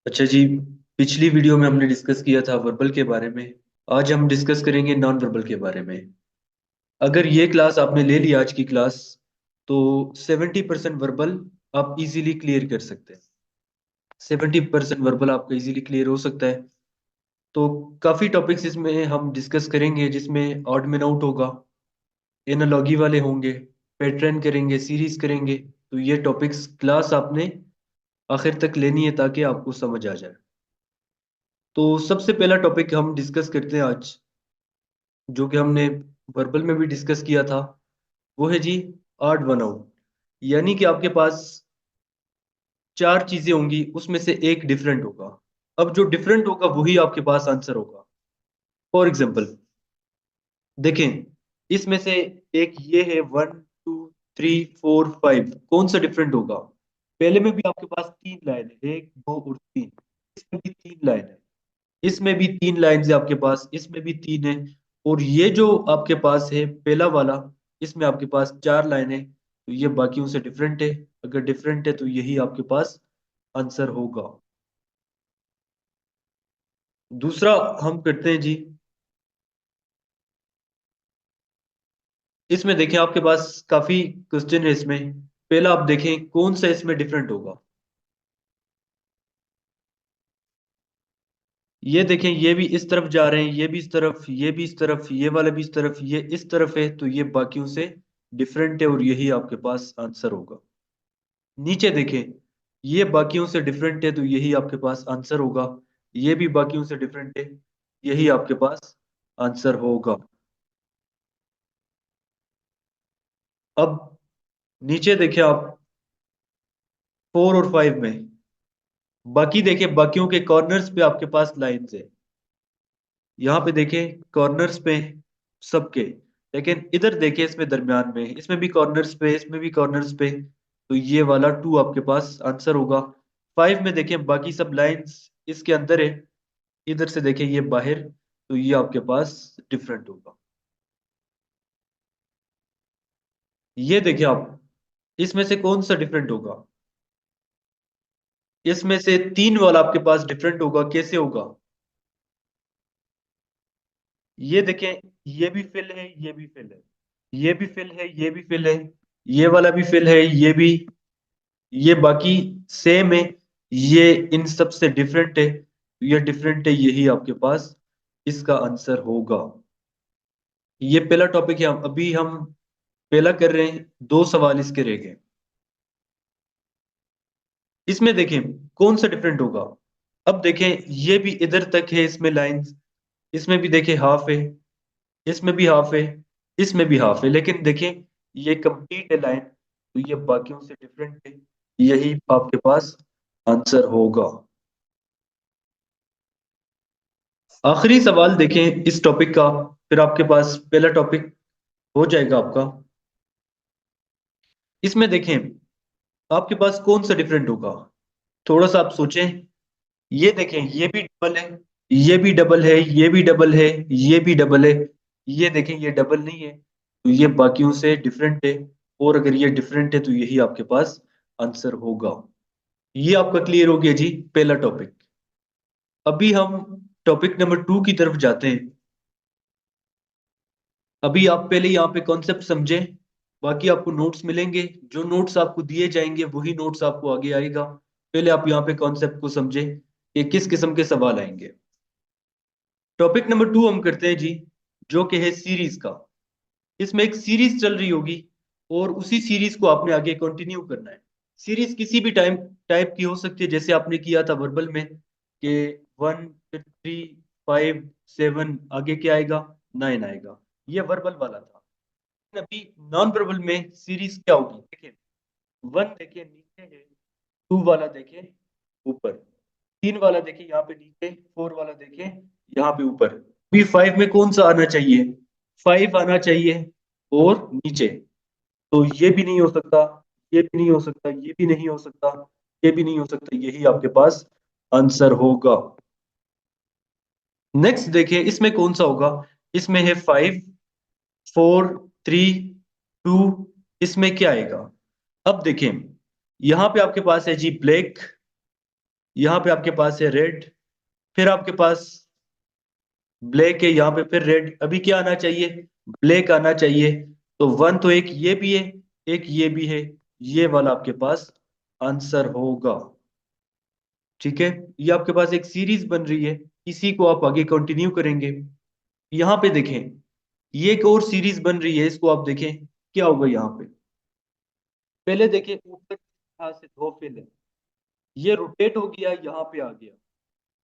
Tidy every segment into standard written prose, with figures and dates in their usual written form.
अच्छा जी। पिछली वीडियो में हमने डिस्कस किया था वर्बल के बारे में। आज हम डिस्कस करेंगे नॉन वर्बल के बारे में। अगर ये क्लास आपने ले ली आज की क्लास, तो 70% वर्बल आप इजीली क्लियर कर सकते हैं। 70% वर्बल आपका इजीली क्लियर हो सकता है। तो काफ़ी टॉपिक्स इसमें हम डिस्कस करेंगे, जिसमें ऑड में आउट होगा, एनालॉगी वाले होंगे, पैटर्न करेंगे, सीरीज करेंगे। तो ये टॉपिक्स क्लास आपने आखिर तक लेनी है ताकि आपको समझ आ जाए। तो सबसे पहला टॉपिक हम डिस्कस करते हैं आज, जो कि हमने वर्बल में भी डिस्कस किया था। वो है जी आड वन आउट। यानी कि आपके पास चार चीजें होंगी, उसमें से एक डिफरेंट होगा। अब जो डिफरेंट होगा वही आपके पास आंसर होगा। फॉर एग्जाम्पल देखें, इसमें से एक ये है 1 2 3 4 5। कौन सा डिफरेंट होगा? पहले में भी आपके पास तीन लाइन है, एक दो और तीन। इसमें भी तीन लाइन है, इसमें भी तीन लाइन है आपके पास, इसमें भी तीन है। और ये जो आपके पास है पहला वाला, इसमें आपके पास चार लाइन है। तो ये बाकियों से डिफरेंट है। अगर डिफरेंट है तो यही आपके पास आंसर होगा। दूसरा हम करते हैं जी। इसमें देखें आपके पास काफी क्वेश्चन है इसमें। पहला आप देखें कौन सा इसमें डिफरेंट होगा। ये देखें, ये भी इस तरफ जा रहे हैं, ये भी इस तरफ, ये भी इस तरफ, ये वाला भी इस तरफ, ये इस तरफ है। तो ये बाकियों से डिफरेंट है और यही आपके पास आंसर होगा। नीचे देखें, ये बाकियों से डिफरेंट है तो यही आपके पास आंसर होगा। ये भी बाकियों से डिफरेंट है, यही आपके पास आंसर होगा। अब नीचे देखें आप, 4 और 5 में बाकी देखें, बाकियों के कॉर्नर्स पे आपके पास लाइंस है। यहाँ पे देखें कॉर्नर्स पे सबके, लेकिन इधर देखें इसमें दरमियान में, इसमें भी कॉर्नर्स पे, इसमें भी कॉर्नर्स पे। तो ये वाला 2 आपके पास आंसर होगा। 5 में देखें बाकी सब लाइंस इसके अंदर है, इधर से देखें ये बाहर। तो ये आपके पास डिफरेंट होगा। ये देखिए आप, इसमें से कौन सा डिफरेंट होगा? इसमें से तीन वाला आपके पास डिफरेंट होगा। कैसे होगा? ये देखें, ये भी फिल है, ये भी फिल है, ये भी फिल है, ये भी फिल है, ये वाला भी फिल है, ये भी, ये बाकी सेम है। ये इन सब से डिफरेंट है, ये डिफरेंट है, यही आपके पास इसका आंसर होगा। ये पहला टॉपिक है। हम अभी हम पहला कर रहे हैं, दो सवाल इसके रह गए। इसमें देखें कौन सा डिफरेंट होगा। अब देखें, ये भी इधर तक है इसमें लाइंस, इसमें भी देखें हाफ है, इसमें भी हाफ है, इसमें भी हाफ है, लेकिन देखें ये कंप्लीट है लाइन। तो ये बाकियों से डिफरेंट है, यही आपके पास आंसर होगा। आखिरी सवाल देखें इस टॉपिक का, फिर आपके पास पहला टॉपिक हो जाएगा आपका। इसमें देखें आपके पास कौन सा डिफरेंट होगा। थोड़ा सा आप सोचें। ये देखें, ये भी डबल है, ये भी डबल है, ये भी डबल है, ये भी डबल है। ये देखें ये डबल नहीं है, तो ये बाकियों से डिफरेंट है। और अगर ये डिफरेंट है तो यही आपके पास आंसर होगा। ये आपका क्लियर हो गया जी, पहला टॉपिक। अभी हम टॉपिक नंबर 2 की तरफ जाते हैं। अभी आप पहले यहाँ पे कॉन्सेप्ट समझें, बाकी आपको नोट्स मिलेंगे। जो नोट्स आपको दिए जाएंगे वही नोट्स आपको आगे आएगा। पहले आप यहाँ पे कॉन्सेप्ट को समझें कि किस किस्म के सवाल आएंगे। टॉपिक नंबर 2 हम करते हैं जी, जो कि है सीरीज का। इसमें एक सीरीज चल रही होगी और उसी सीरीज को आपने आगे कंटिन्यू करना है। सीरीज किसी भी टाइम टाइप की हो सकती है, जैसे आपने किया था वर्बल में कि 1 फिर 3 5 7, आगे क्या आएगा? 9 आएगा। ये वर्बल वाला था। अभी नॉन वर्बल में सीरीज क्या होगी देखिए। 1 देखिए नीचे है, 2 वाला देखिए ऊपर, 3 वाला देखिए यहाँ पे नीचे, 4 वाला देखिए यहाँ पे ऊपर। अभी 5 में कौन सा आना चाहिए? 5 आना चाहिए और नीचे। तो ये भी नहीं हो सकता, ये भी नहीं हो सकता, ये भी नहीं हो सकता, ये भी नहीं हो सकता, यही आपके पास आंसर होगा। नेक्स्ट देखिए इसमें कौन सा होगा। इसमें है 5 4 3 2, इसमें क्या आएगा? अब देखें, यहां पे आपके पास है जी ब्लैक, यहाँ पे आपके पास है रेड, फिर आपके पास ब्लैक है, यहाँ पे फिर रेड। अभी क्या आना चाहिए? ब्लैक आना चाहिए। तो वन तो एक ये भी है, एक ये भी है, ये वाला आपके पास आंसर होगा। ठीक है, ये आपके पास एक सीरीज बन रही है, इसी को आप आगे कंटिन्यू करेंगे। यहाँ पे देखें, ये एक और सीरीज बन रही है, इसको आप देखें क्या होगा यहाँ पे। पहले देखें, ऊपर यहाँ से दो फिल है, ये रोटेट हो गया, यहाँ पे आ गया,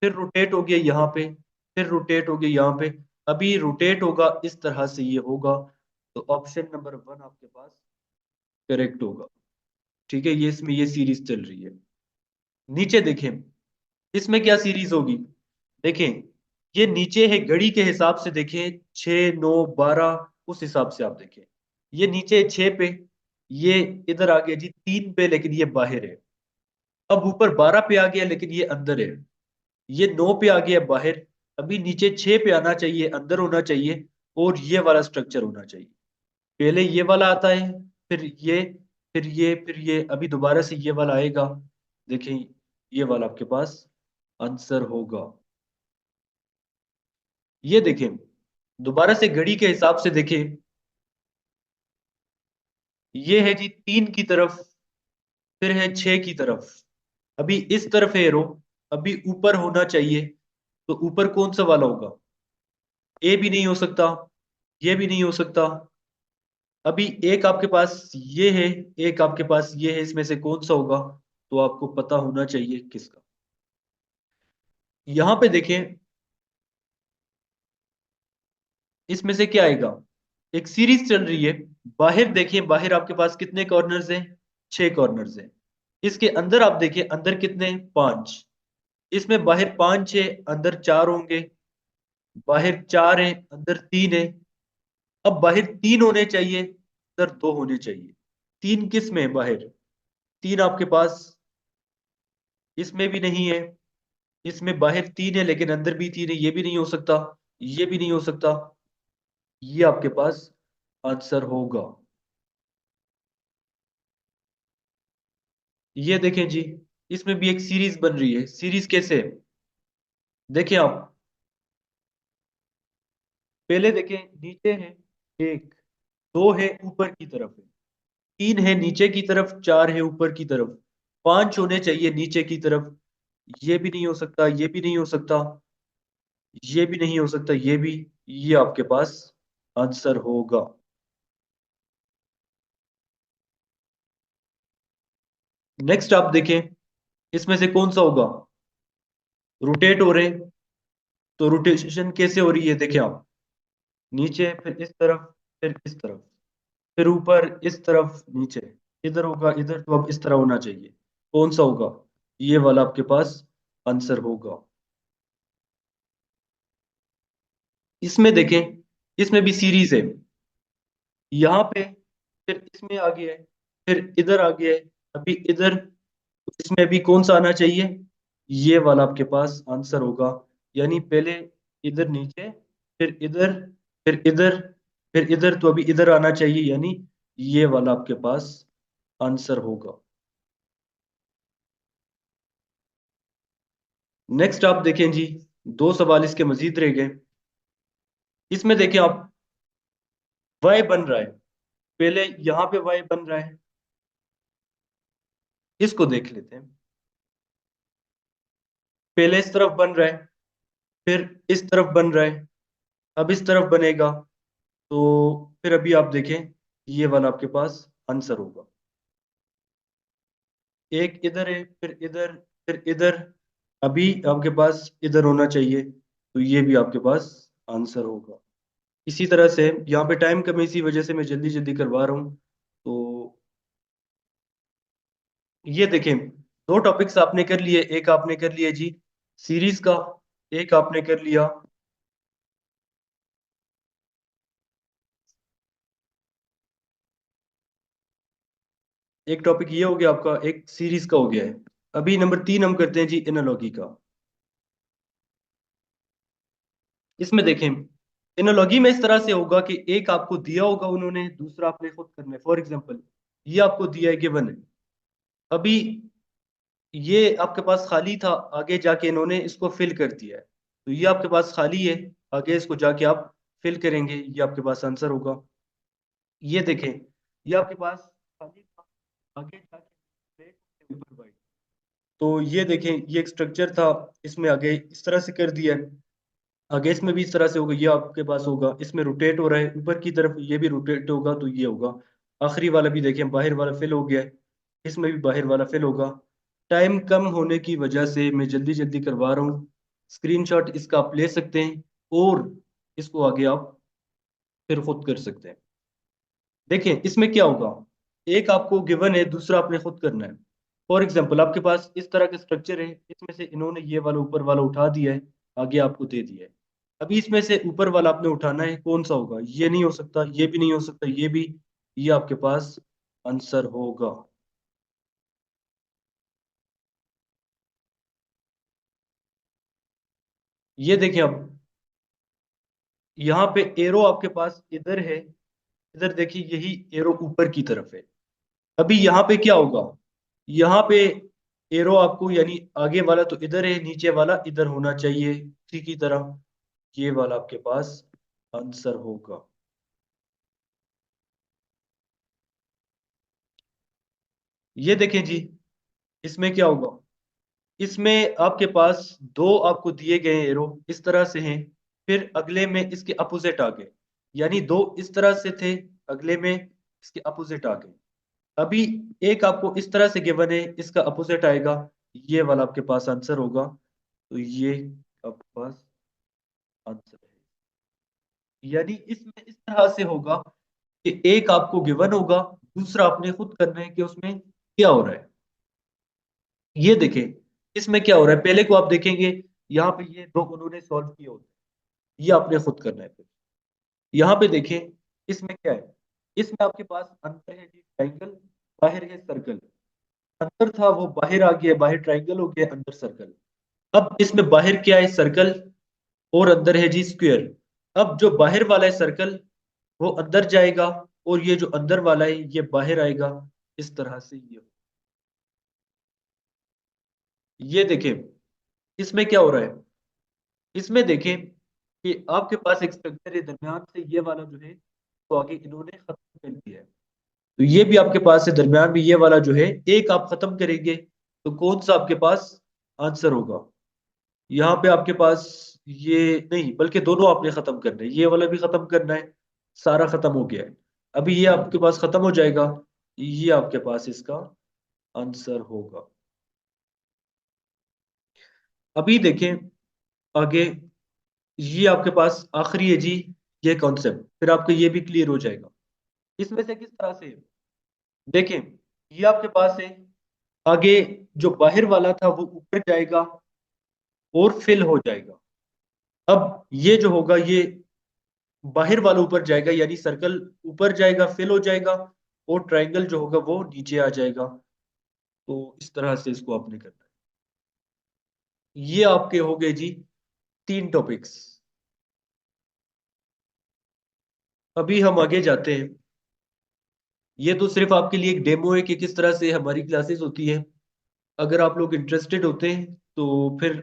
फिर रोटेट हो गया यहाँ पे, फिर रोटेट हो गया यहाँ पे। अभी रोटेट होगा इस तरह से, ये होगा। तो ऑप्शन नंबर वन आपके पास करेक्ट होगा। ठीक है, ये इसमें ये सीरीज चल रही है। नीचे देखें, इसमें क्या सीरीज होगी? देखें, ये नीचे है, घड़ी के हिसाब से देखें, 6 9 12, उस हिसाब से आप देखें। ये नीचे है 6 पे, ये इधर आ गया जी 3 पे, लेकिन ये बाहर है। अब ऊपर 12 पे आ गया, लेकिन ये अंदर है। ये 9 पे आ गया बाहर। अभी नीचे 6 पे आना चाहिए, अंदर होना चाहिए, और ये वाला स्ट्रक्चर होना चाहिए। पहले ये वाला आता है, फिर ये, फिर ये, फिर ये, अभी दोबारा से ये वाला आएगा। देखें, ये वाला आपके पास आंसर होगा। ये देखें, दोबारा से घड़ी के हिसाब से देखें, ये है जी 3 की तरफ, फिर है 6 की तरफ। अभी इस तरफ है एरो, अभी ऊपर होना चाहिए। तो ऊपर कौन सा वाला होगा? ए भी नहीं हो सकता, ये भी नहीं हो सकता। अभी एक आपके पास ये है, एक आपके पास ये है, इसमें से कौन सा होगा? तो आपको पता होना चाहिए किसका। यहां पे देखें, इसमें से क्या आएगा? एक सीरीज चल रही है। बाहर देखें, बाहर आपके पास कितने कॉर्नर्स हैं? 6 कॉर्नर्स हैं। इसके अंदर आप देखें, अंदर कितने? 5। इसमें बाहर 5 है, अंदर 4 होंगे। बाहर 4 है, अंदर 3 है। अब बाहर 3 होने चाहिए, अंदर 2 होने चाहिए। 3 किस में है बाहर? 3 आपके पास इसमें भी नहीं है। इसमें बाहर 3 है, लेकिन अंदर भी 3 है, ये भी नहीं हो सकता, ये भी नहीं हो सकता। ये आपके पास आंसर होगा। ये देखें जी, इसमें भी एक सीरीज बन रही है। सीरीज कैसे है? देखें आप, पहले देखें, नीचे है एक, दो है ऊपर की तरफ है, 3 है नीचे की तरफ, 4 है ऊपर की तरफ, 5 होने चाहिए नीचे की तरफ। ये भी नहीं हो सकता, ये भी नहीं हो सकता, ये भी नहीं हो सकता, ये भी। ये आपके पास आंसर होगा। नेक्स्ट आप देखें, इसमें से कौन सा होगा? रोटेट हो रहे हैं, तो रोटेशन कैसे हो रही है? देखें आप, नीचे, फिर इस तरफ, फिर इस तरफ, फिर ऊपर, इस तरफ, नीचे, इधर होगा, इधर। तो अब इस तरह होना चाहिए। कौन सा होगा? ये वाला आपके पास आंसर होगा। इसमें देखें, इसमें भी सीरीज है। यहाँ पे, फिर इसमें आ गया है, फिर इधर आ गया है, अभी इधर। इसमें भी कौन सा आना चाहिए? ये वाला आपके पास आंसर होगा। यानी पहले इधर नीचे, फिर इधर, फिर इधर, फिर इधर। तो अभी इधर आना चाहिए, यानी ये वाला आपके पास आंसर होगा। नेक्स्ट आप देखें जी, 2 सवाल इसके मजीद रह गए। इसमें देखें आप, वाई बन रहा है, पहले यहाँ पे वाई बन रहा है, इसको देख लेते हैं। पहले इस तरफ बन रहा है, फिर इस तरफ बन रहा है, अब इस तरफ बनेगा। तो फिर अभी आप देखें, ये वाला आपके पास आंसर होगा। एक इधर है, फिर इधर, फिर इधर, अभी आपके पास इधर होना चाहिए। तो ये भी आपके पास आंसर होगा। इसी तरह से यहाँ पे टाइम कम है, इसी वजह से मैं जल्दी जल्दी करवा रहा हूँ। तो ये देखें, 2 टॉपिक्स आपने कर लिए, एक आपने कर लिया जी सीरीज का, एक आपने कर लिया, एक टॉपिक ये हो गया आपका, एक सीरीज का हो गया है। अभी नंबर 3 हम करते हैं जी एनालॉगी का। इसमें देखें, एनालॉगी में इस तरह से होगा कि एक आपको दिया होगा उन्होंने, दूसरा आपने खुद करना है। फॉर एग्जांपल, ये आपको दिया है, गिवन है। अभी ये आपके पास खाली था, आगे जाके इन्होंने इसको फिल कर दिया है, तो ये आपके पास खाली है, आगे इसको जाके आप फिल करेंगे, ये आपके पास आंसर होगा। ये देखें, ये आपके पास खाली था, आगे जाके ब्लैक के ऊपर वाइट, तो ये देखें ये एक स्ट्रक्चर था, इसमें आगे इस तरह से कर दिया है, आगे इसमें भी इस तरह से होगा, ये आपके पास होगा, इसमें रोटेट हो रहा है ऊपर की तरफ, ये भी रोटेट होगा तो ये होगा। आखिरी वाला भी देखें, बाहर वाला फिल हो गया है, इसमें भी बाहर वाला फिल होगा। टाइम कम होने की वजह से मैं जल्दी जल्दी करवा रहा हूँ, स्क्रीनशॉट इसका आप ले सकते हैं और इसको आगे आप फिर खुद कर सकते हैं। देखें इसमें क्या होगा, एक आपको गिवन है, दूसरा आपने खुद करना है। फॉर एग्जाम्पल आपके पास इस तरह का स्ट्रक्चर है, इसमें से इन्होंने ये वाला ऊपर वाला उठा दिया है, आगे आपको दे दिया है। अभी इसमें से ऊपर वाला आपने उठाना है, कौन सा होगा, ये नहीं हो सकता, ये भी नहीं हो सकता, ये भी, ये आपके पास आंसर होगा। ये देखें अब, यहाँ पे एरो आपके पास इधर है, इधर देखिए यही एरो ऊपर की तरफ है। अभी यहाँ पे क्या होगा, यहाँ पे एरो आपको यानी आगे वाला तो इधर है, नीचे वाला इधर होना चाहिए, उसी की तरह ये वाला आपके पास आंसर होगा। ये देखें जी, इसमें क्या होगा, इसमें आपके पास दो आपको दिए गए एरो इस तरह से हैं, फिर अगले में इसके अपोजिट आ गए, यानी दो इस तरह से थे, अगले में इसके अपोजिट आ गए। अभी एक आपको इस तरह से गिवन है, इसका अपोजिट आएगा, ये वाला आपके पास आंसर होगा, तो ये आपके पास आंसर है। यानी इसमें इस तरह से होगा कि एक आपको गिवन होगा, दूसरा आपने खुद करना है कि उसमें क्या हो रहा है। ये देखें, इसमें क्या हो रहा है, पहले को आप देखेंगे, यहाँ पे ये दो उन्होंने सॉल्व किए होते हैं, ये आपने खुद करना है। फिर यहाँ पे देखें, इसमें क्या है, इसमें आपके पास अंदर है जी ट्राइंगल, बाहर है सर्कल। अंदर था वो बाहर आ गया, बाहर ट्राइंगल हो गया, अंदर सर्कल। अब इसमें बाहर क्या है, सर्कल, और अंदर है जी स्क्वायर। अब जो बाहर वाला है सर्कल, वो अंदर जाएगा, और ये जो अंदर वाला है ये बाहर आएगा, इस तरह से ये देखें, इसमें क्या हो रहा है, इसमें देखें कि आपके पास एक स्ट्रक्चर है, दरमियान से ये वाला जो है तो आगे इन्होंने खत्म कर दिया है, तो ये भी आपके पास है, दरमियान में ये वाला जो है, एक आप खत्म करेंगे तो कौन सा आपके पास आंसर होगा। यहाँ पे आपके पास ये नहीं, बल्कि दोनों आपने खत्म करना है, ये वाला भी खत्म करना है, सारा खत्म हो गया है। अभी ये आपके पास खत्म हो जाएगा, ये आपके पास इसका आंसर होगा। अभी देखें आगे, ये आपके पास आखिरी है जी, ये कॉन्सेप्ट, फिर आपको ये भी क्लियर हो जाएगा। इसमें से किस तरह से, देखें, ये आपके पास है, आगे जो बाहर वाला था वो ऊपर जाएगा और फिल हो जाएगा। अब ये जो होगा, ये बाहर वाला ऊपर जाएगा, यानी सर्कल ऊपर जाएगा, फिल हो जाएगा, और ट्रायंगल जो होगा वो नीचे आ जाएगा। तो इस तरह से इसको आपने करना है। ये आपके हो गए जी तीन टॉपिक्स। अभी हम आगे जाते हैं। ये तो सिर्फ आपके लिए एक डेमो है कि किस तरह से हमारी क्लासेस होती है। अगर आप लोग इंटरेस्टेड होते हैं तो फिर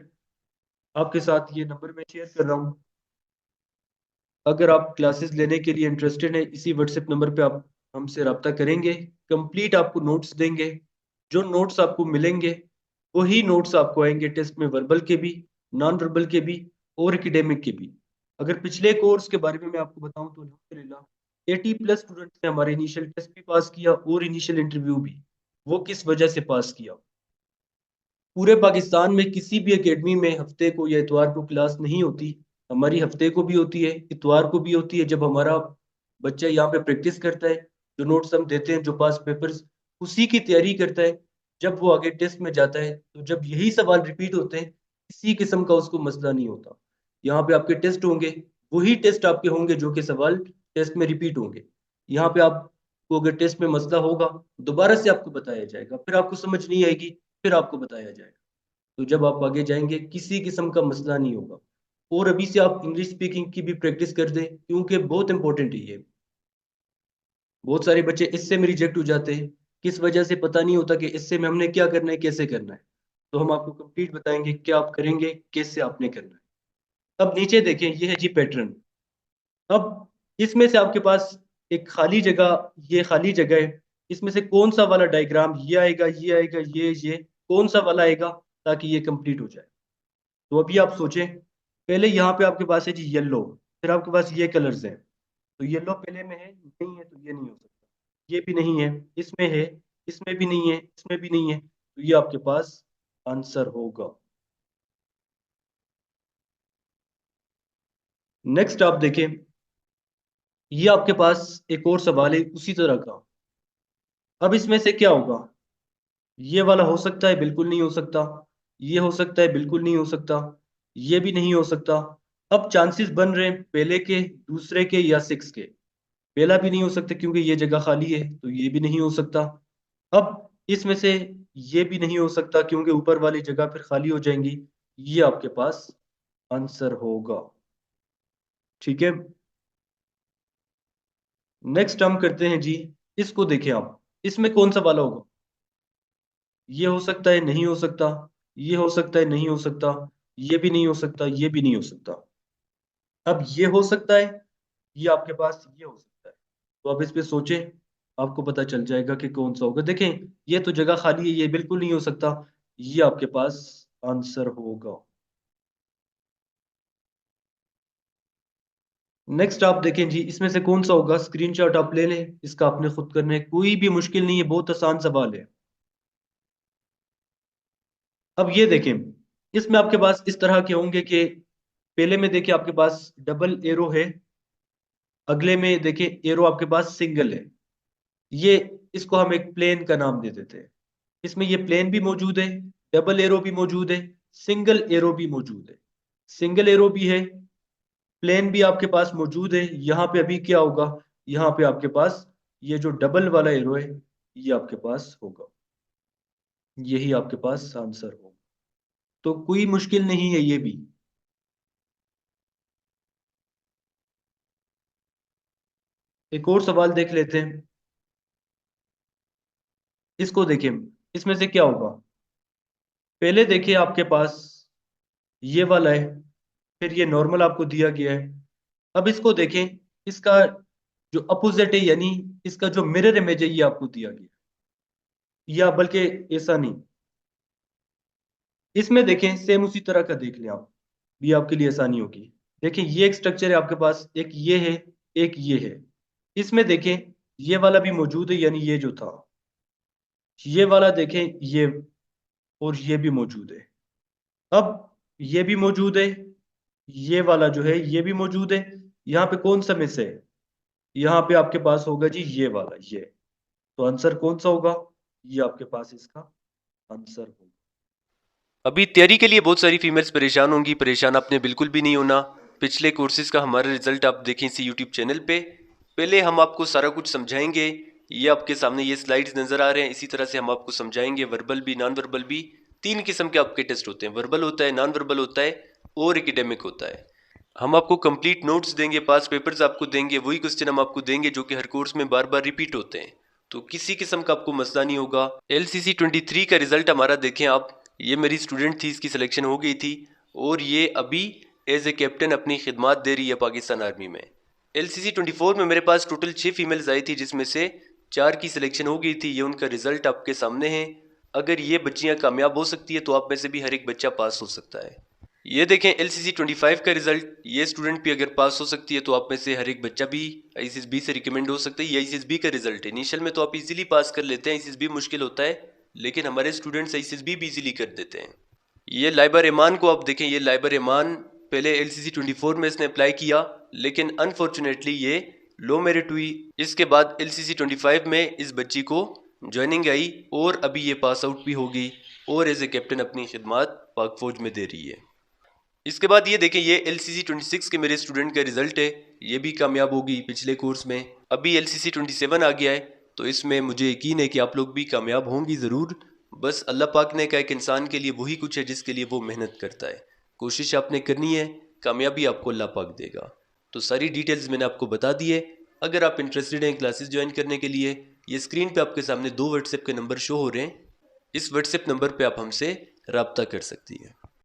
आपके साथ ये नंबर मैं शेयर कर रहा हूँ। अगर आप क्लासेस लेने के लिए इंटरेस्टेड हैं, इसी व्हाट्सएप नंबर पे आप हमसे रब्ता करेंगे, कंप्लीट आपको नोट्स देंगे। जो नोट्स आपको मिलेंगे वही नोट्स आपको आएंगे टेस्ट में, वर्बल के भी, नॉन वर्बल के भी, और एकेडमिक के भी। अगर पिछले कोर्स के बारे में मैं आपको बताऊं तो अल्हम्दुलिल्लाह 80+ स्टूडेंट्स ने हमारे इनिशियल टेस्ट भी पास किया और इनिशियल इंटरव्यू भी। वो किस वजह से पास किया, पूरे पाकिस्तान में किसी भी एकेडमी में हफ्ते को या इतवार को क्लास नहीं होती। हमारी हफ्ते को भी होती है, इतवार को भी होती है, जब हमारा बच्चा यहाँ पे प्रैक्टिस करता है, जो नोट्स हम देते हैं, जो पास पेपर्स, उसी की तैयारी करता है। जब वो आगे टेस्ट में जाता है तो जब यही सवाल रिपीट होते हैं, किसी किस्म का उसको मसला नहीं होता। यहाँ पे आपके टेस्ट होंगे, वही टेस्ट आपके होंगे जो कि सवाल टेस्ट में रिपीट होंगे। यहाँ पे आपको अगर टेस्ट में मसला होगा, दोबारा से आपको बताया जाएगा, फिर आपको समझ नहीं आएगी, फिर आपको बताया जाएगा। तो जब आप आगे जाएंगे किसी किस्म का मसला नहीं होगा। और अभी से आप इंग्लिश स्पीकिंग की भी प्रैक्टिस कर दें, क्योंकि बहुत इंपॉर्टेंट है ये। बहुत सारे बच्चे इससे में रिजेक्ट हो जाते हैं, किस वजह से पता नहीं होता कि इससे में हमने क्या करना है, कैसे करना है। तो हम आपको कंप्लीट बताएंगे क्या आप करेंगे, कैसे आपने करना है। अब नीचे देखें, ये है जी पैटर्न। अब इसमें से आपके पास एक खाली जगह, ये खाली जगह है, इसमें से कौन सा वाला डायग्राम, ये आएगा, ये आएगा, ये कौन सा वाला आएगा ताकि ये कंप्लीट हो जाए। तो अभी आप सोचें, पहले यहाँ पे आपके पास है जी येलो, फिर आपके पास ये कलर्स हैं, तो येलो पहले में है, नहीं है तो ये नहीं हो सकता, ये भी नहीं है, इसमें है, इसमें भी नहीं है, इसमें भी नहीं है, तो ये आपके पास आंसर होगा। नेक्स्ट आप देखें, ये आपके पास एक और सवाल है उसी तरह का। अब इसमें से क्या होगा, ये वाला हो सकता है, बिल्कुल नहीं हो सकता, ये हो सकता है, बिल्कुल नहीं हो सकता, ये भी नहीं हो सकता। अब चांसेस बन रहे हैं पहले के, दूसरे के या सिक्स के। पहला भी नहीं हो सकता क्योंकि ये जगह खाली है, तो ये भी नहीं हो सकता। अब इसमें से ये भी नहीं हो सकता क्योंकि ऊपर वाली जगह फिर खाली हो जाएंगी। ये आपके पास आंसर होगा। ठीक है, नेक्स्ट हम करते हैं जी, इसको देखें आप, इसमें कौन सा वाला होगा, ये हो सकता है, नहीं हो सकता, ये हो सकता है, नहीं हो सकता, ये भी नहीं हो सकता, ये भी नहीं हो सकता। अब ये हो सकता है, ये आपके पास ये हो सकता है, तो अब इस पे सोचें, आपको पता चल जाएगा कि कौन सा होगा। देखें, ये तो जगह खाली है, ये बिल्कुल नहीं हो सकता, ये आपके पास आंसर होगा। नेक्स्ट आप देखें जी, इसमें से कौन सा होगा, स्क्रीनशॉट आप ले लें, इसका आपने खुद करना है, कोई भी मुश्किल नहीं है, बहुत आसान सवाल है। अब ये देखें, इसमें आपके पास इस तरह के होंगे कि पहले में देखिए आपके पास डबल एरो है, अगले में देखिए एरो आपके पास सिंगल है। ये, इसको हम एक प्लेन का नाम दे देते हैं। इसमें ये प्लेन भी मौजूद है, डबल एरो भी मौजूद है, सिंगल एरो भी मौजूद है। सिंगल एरो भी है, प्लेन भी आपके पास मौजूद है। यहाँ पे अभी क्या होगा, यहाँ पे आपके पास ये जो डबल वाला एरो है, ये आपके पास होगा, यही आपके पास आंसर होगा। तो कोई मुश्किल नहीं है ये भी। एक और सवाल देख लेते हैं, इसको देखें, इसमें से क्या होगा, पहले देखिए आपके पास ये वाला है, फिर ये नॉर्मल आपको दिया गया है। अब इसको देखें, इसका जो अपोजिट है, यानी इसका जो मिरर इमेज है, ये आपको दिया गया है। या बल्कि ऐसा नहीं, इसमें देखें सेम उसी तरह का देख लें आप, भी आपके लिए आसानी होगी। देखें, ये एक स्ट्रक्चर है आपके पास, एक ये है, एक ये है। इसमें देखें, ये वाला भी मौजूद है, यानी ये जो था, ये वाला देखें, ये और ये भी मौजूद है। अब ये भी मौजूद है, ये वाला जो है ये भी मौजूद है। यहाँ पे कौन सा मिस है, यहाँ पे आपके पास होगा जी ये वाला, ये। तो आंसर कौन सा होगा, ये आपके पास इसका आंसर होगा। अभी तैयारी के लिए बहुत सारी फीमेल्स परेशान होंगी, परेशान आपने बिल्कुल भी नहीं होना। पिछले कोर्सेज का हमारा रिजल्ट आप देखें इसी यूट्यूब चैनल पे। पहले हम आपको सारा कुछ समझाएंगे, ये आपके सामने ये स्लाइड्स नज़र आ रहे हैं, इसी तरह से हम आपको समझाएंगे। वर्बल भी, नॉन वर्बल भी, तीन किस्म के आपके टेस्ट होते हैं, वर्बल होता है, नॉन वर्बल होता है और एकेडमिक होता है। हम आपको कंप्लीट नोट्स देंगे, पास पेपर्स आपको देंगे, वही क्वेश्चन हम आपको देंगे जो कि हर कोर्स में बार बार रिपीट होते हैं, तो किसी किस्म का आपको मसला नहीं होगा। LCC 23 का रिजल्ट हमारा देखें आप, ये मेरी स्टूडेंट थी, इसकी सिलेक्शन हो गई थी और ये अभी एज ए कैप्टन अपनी खिदमत दे रही है पाकिस्तान आर्मी में। LCC 24 में मेरे पास टोटल 6 फीमेल्स आई थी, जिसमें से 4 की सिलेक्शन हो गई थी। ये उनका रिजल्ट आपके सामने है। अगर ये बच्चियां कामयाब हो सकती है तो आप में से भी हर एक बच्चा पास हो सकता है। ये देखें LCC 25 का रिजल्ट, ये स्टूडेंट भी अगर पास हो सकती है तो आप में से हर एक बच्चा भी ICSB से रिकमेंड हो सकता है। ये ICSB का रिजल्ट है। इनिशियल में तो आप इजीली पास कर लेते हैं, ICSB मुश्किल होता है, लेकिन हमारे स्टूडेंट्स ICSB भी इजीली कर देते हैं। ये लाइबर ईमान को आप देखें, ये लाइबर ईमान पहले LCC 24 में इसने अप्लाई किया, लेकिन अनफॉर्चुनेटली ये लो मेरिट हुई। इसके बाद LCC 25 में इस बच्ची को ज्वाइनिंग आई और अभी ये पास आउट भी होगी और एज ए कैप्टन अपनी खिदमत पाक फौज में दे रही है। इसके बाद ये देखें, ये LCC 26 के मेरे स्टूडेंट का रिजल्ट है, ये भी कामयाब होगी पिछले कोर्स में। अभी LCC 27 आ गया है, तो इसमें मुझे यकीन है कि आप लोग भी कामयाब होंगी ज़रूर। बस अल्लाह पाक ने कहा, एक इंसान के लिए वही कुछ है जिसके लिए वो मेहनत करता है। कोशिश आपने करनी है, कामयाबी आपको अल्लाह पाक देगा। तो सारी डिटेल्स मैंने आपको बता दी है। अगर आप इंटरेस्टेड हैं क्लासेस ज्वाइन करने के लिए, ये स्क्रीन पे आपके सामने 2 व्हाट्सएप के नंबर शो हो रहे हैं। इस व्हाट्सएप नंबर पे आप हमसे रब्ता कर सकती हैं।